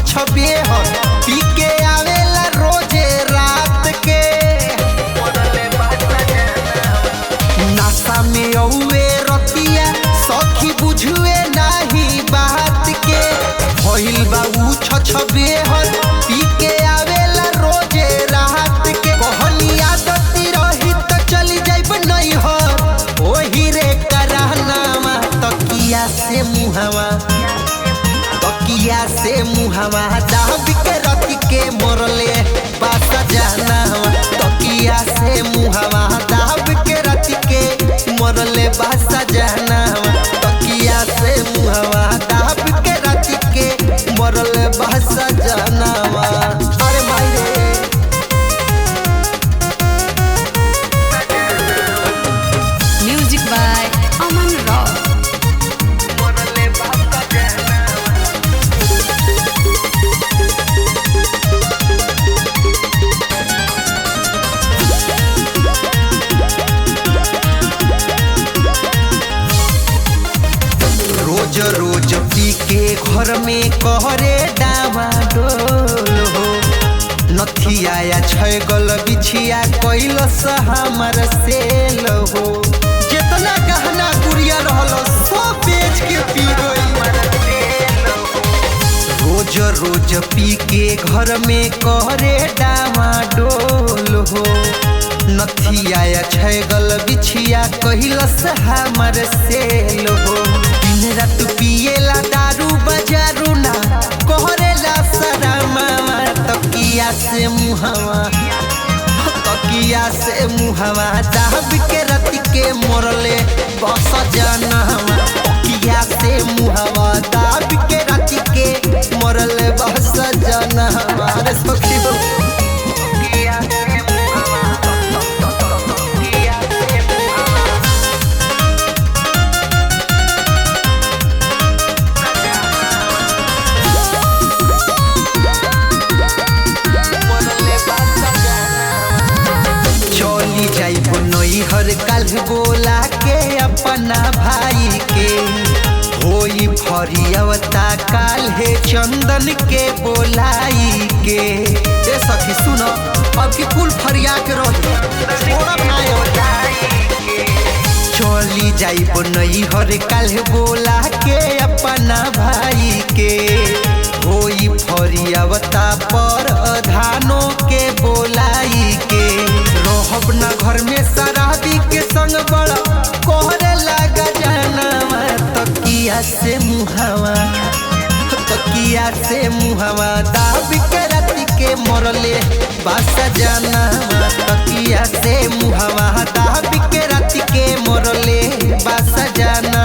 छबे हो पी के आवेला रोजे रात के नशा में औवे रतिया सखी बुझुए नाही बात के भइल बा ऊ छबे हो पी के आवेला रोजे रात के कहनी आदत रही तो चली जाइब नहीं हो ओही रे करानामा तकिया से मुहावा दाब के रति के मोरले बास जाना तकिया से मुहावा दाब के रति के मोरले बास जाना तकिया से मुहावा दाब के रति के मोरले बास जाना। अरे भाई रे म्यूजिक बाय अमन रॉक। रोज रोज पी के घर में कहरे डावा डोल हो नथिया या छैगल बिछिया कैलस हमर सेल हो जितना गहना गुड़िया रहल सब बेच के पी गई। रोज रोज पी के घर में कहरे डावा डोल हो नथिया या छैगल बिछिया कैलस हमर सेल हो दिन रात पिएला दारू बजारू ना कहरेला सरामा तकिया से मुहावा दाब के रति के मोरले बस जाना तकिया से मुहावा दाब के रति के मोरले बस जाना। अरे सखी हो हर कल बोला के अपना भाई के होई फरियावता काल है चंदन के बोलाई के ए सखी सुनो अब की कुल फरिया के रही चली जाई बनई हर कल बोला के अपना भाई के होई फरियावता पर धानों के बोलाई के रहब ना घर में शराबी के संग बड़ा कोहरे लगा जाना तकिया से मुहावा दाब के रति के मोरले बास जाना तकिया से मुहावा दाब के रति के मोरले बास जाना।